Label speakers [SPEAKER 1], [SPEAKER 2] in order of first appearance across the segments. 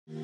[SPEAKER 1] Je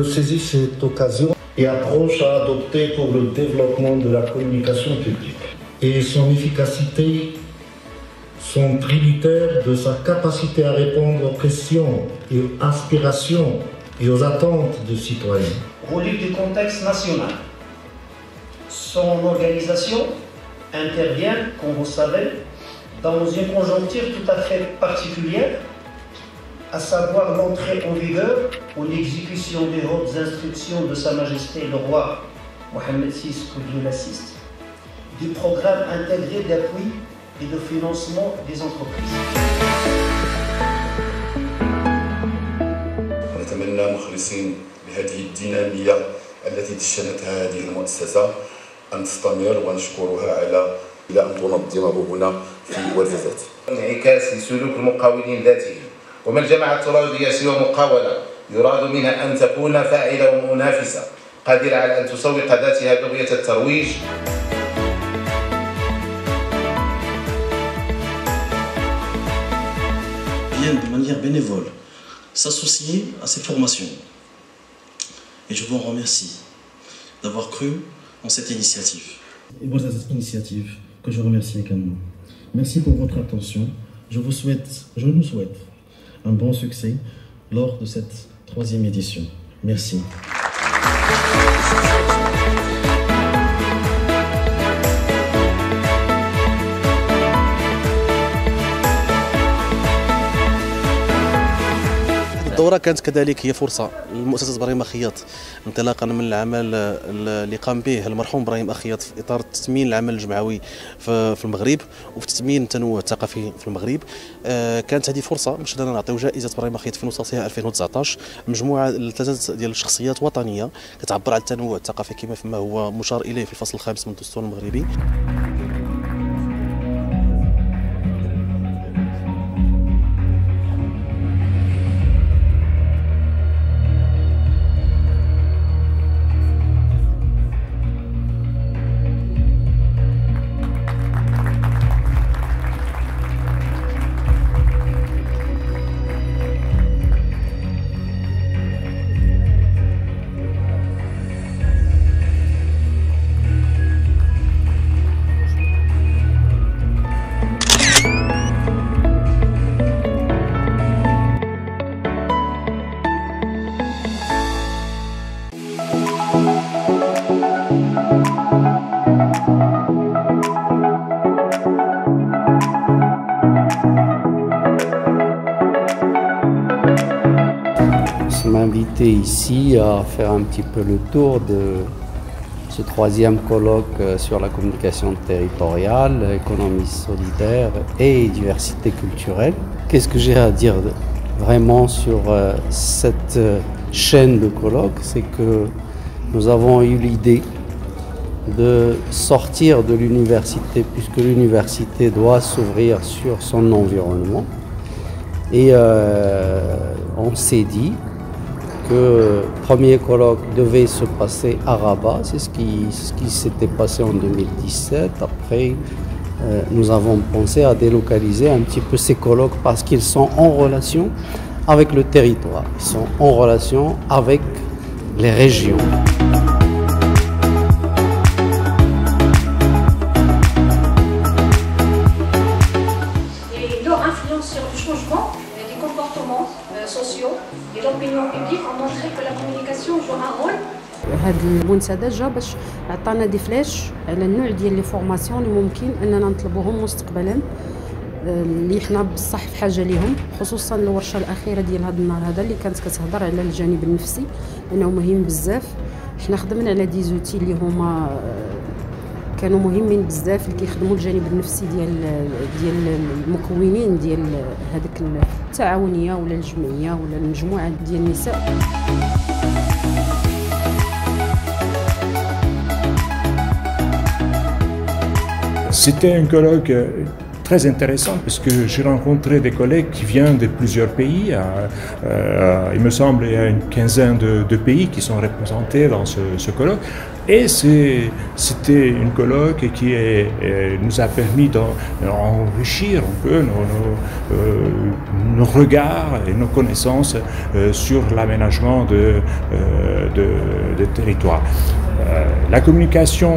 [SPEAKER 1] saisis cette occasion et approche à adopter pour le développement de la communication publique. Et son efficacité sont tributaires de sa capacité à répondre aux questions et aux aspirations et aux attentes des citoyens.
[SPEAKER 2] Relève du contexte national. Son organisation intervient, comme vous savez, dans une conjoncture tout à fait particulière, à savoir l'entrée en vigueur ou l'exécution des hautes instructions de Sa Majesté le roi Mohammed VI, que Dieu l'assiste, du programme intégré d'appui et de financement des entreprises.
[SPEAKER 3] ونتمنى مخلصين بهذه الدينامية التي دشنتها هذه المؤسسة أن تستمر ونشكرها على أن تنظمه هنا في ورزازات.
[SPEAKER 4] انعكاس لسلوك المقاولين ذاتهم، وما الجماعة التراضية سوى مقاولة يراد منها أن تكون فاعلة ومنافسة قادرة على أن تسوق ذاتها بغية الترويج.
[SPEAKER 5] Viennent de manière bénévole s'associer à ces formations. Et je vous en remercie d'avoir cru en cette initiative. Et voilà cette initiative que je remercie également. Merci pour votre attention. Je nous souhaite un bon succès lors de cette 3e édition. Merci.
[SPEAKER 6] الدورة كانت كذلك هي فرصة لمؤسسة إبراهيم أخياط انطلاقا من العمل اللي قام به المرحوم إبراهيم أخياط في إطار تثمين العمل الجمعوي في المغرب وفي تثمين التنوع الثقافي في المغرب. كانت هذه فرصة باش اننا نعطيو جائزة إبراهيم أخياط في نصاصها 2019 مجموعة ثلاثة ديال الشخصيات وطنية كتعبر على التنوع الثقافي كما فيما هو مشار إليه في الفصل الخامس من الدستور المغربي.
[SPEAKER 7] M'inviter ici à faire un petit peu le tour de ce 3e colloque sur la communication territoriale, économie solidaire et diversité culturelle. Qu'est-ce que j'ai à dire vraiment sur cette chaîne de colloques? C'est que nous avons eu l'idée de sortir de l'université, puisque l'université doit s'ouvrir sur son environnement. Et on s'est dit que le premier colloque devait se passer à Rabat, c'est ce qui s'était passé en 2017. Après, nous avons pensé à délocaliser un petit peu ces colloques parce qu'ils sont en relation avec le territoire, ils sont en relation avec les régions.
[SPEAKER 8] Et leur influence sur le changement des comportements sociaux et l'opinion publique ont montré que la communication joue un rôle.
[SPEAKER 9] هاد المنتدى جا باش عطانا دي فلاش على النوع ديال لي فورماسيون اللي ممكن اننا نطلبوهم مستقبلا اللي حنا بصح في حاجه ليهم، خصوصا الورشه الاخيره ديال هذا النهار هذا اللي كانت كتهضر على الجانب النفسي لانه مهم بزاف. حنا خدمنا على دي زوتي اللي هما كانوا مهمين بزاف اللي كيخدموا الجانب النفسي ديال المكونين ديال هذيك التعاونيه ولا الجمعيه ولا المجموعه ديال النساء.
[SPEAKER 10] C'était un colloque très intéressant parce que j'ai rencontré des collègues qui viennent de plusieurs pays. Il me semble qu'il y a une quinzaine de pays qui sont représentés dans ce colloque. Et c'était une colloque qui nous a permis d'enrichir un peu nos regards et nos connaissances sur l'aménagement de territoire. La communication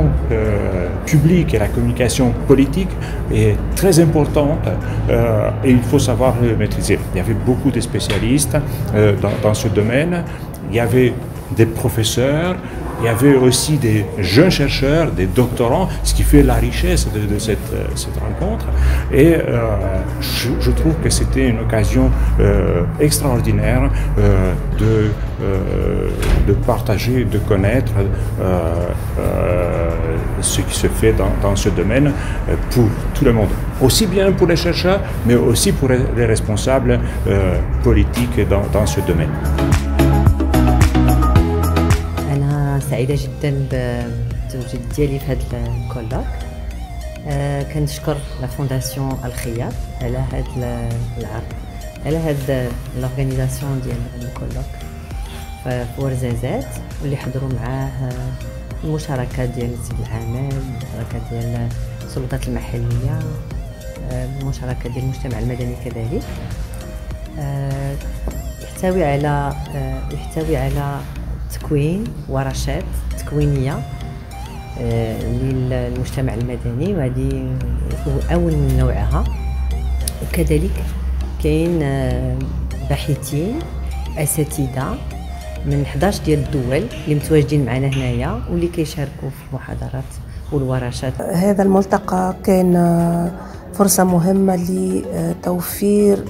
[SPEAKER 10] publique et la communication politique est très importante et il faut savoir le maîtriser. Il y avait beaucoup de spécialistes dans ce domaine. Il y avait des professeurs, il y avait aussi des jeunes chercheurs, des doctorants, ce qui fait la richesse de cette rencontre. Et je trouve que c'était une occasion extraordinaire de partager, de connaître ce qui se fait dans ce domaine pour tout le monde. Aussi bien pour les chercheurs, mais aussi pour les responsables politiques dans ce domaine.
[SPEAKER 11] سعيدة جدا بالتواجد ديالي في هذا الكولوك. كنشكر لا فونداسيون الخياط على هذا العرض، على هذا لورغانيزاسيون ديال الكولوك في ورزازات، واللي حضروا معاه المشاركات ديال نسيب العمل، المشاركات ديال السلطات المحلية، المشاركات ديال المجتمع المدني كذلك. يحتوي على تكوين ورشات تكوينية للمجتمع المدني، وهذه هو أول من نوعها. وكذلك كاين باحثين أساتذة من 11 ديال الدول اللي متواجدين معنا هنايا واللي كيشاركوا في المحاضرات والورشات.
[SPEAKER 12] هذا الملتقى كان فرصة مهمة لتوفير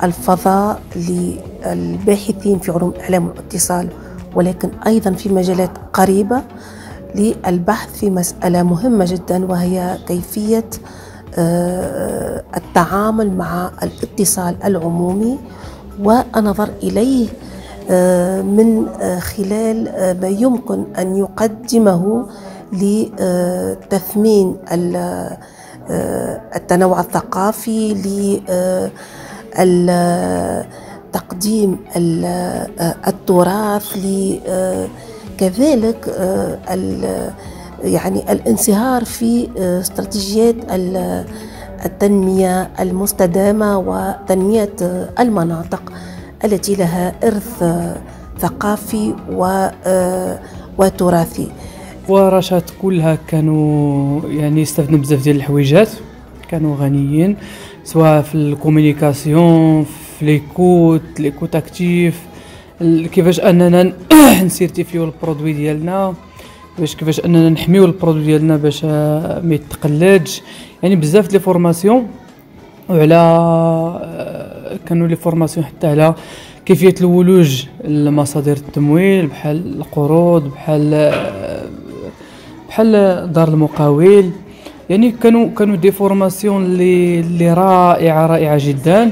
[SPEAKER 12] الفضاء للباحثين في علوم الإعلام والاتصال، ولكن أيضا في مجالات قريبة للبحث في مسألة مهمة جدا، وهي كيفية التعامل مع الاتصال العمومي والنظر إليه من خلال ما يمكن أن يقدمه لتثمين التنوع الثقافي، لتقديم التراث، كذلك يعني الانصهار في استراتيجيات التنمية المستدامة وتنمية المناطق التي لها إرث ثقافي وتراثي.
[SPEAKER 13] ورشات كلها كانوا يعني استفدنا بزاف ديال الحويجات، كانوا غنيين سواء في الكومونيكاسيون، في ليكوت اكتيف، كيفاش اننا نسيرتيفيو البرودوي ديالنا، كيفاش اننا نحميو البرودوي ديالنا باش ما يتقلدش. يعني بزاف ديال لي فورماسيون، وعلى كانوا لي فورماسيون حتى على كيفيه الولوج لمصادر التمويل بحال القروض، بحال دار المقاول. يعني كانوا دي فورماسيون اللي رائعه جدا.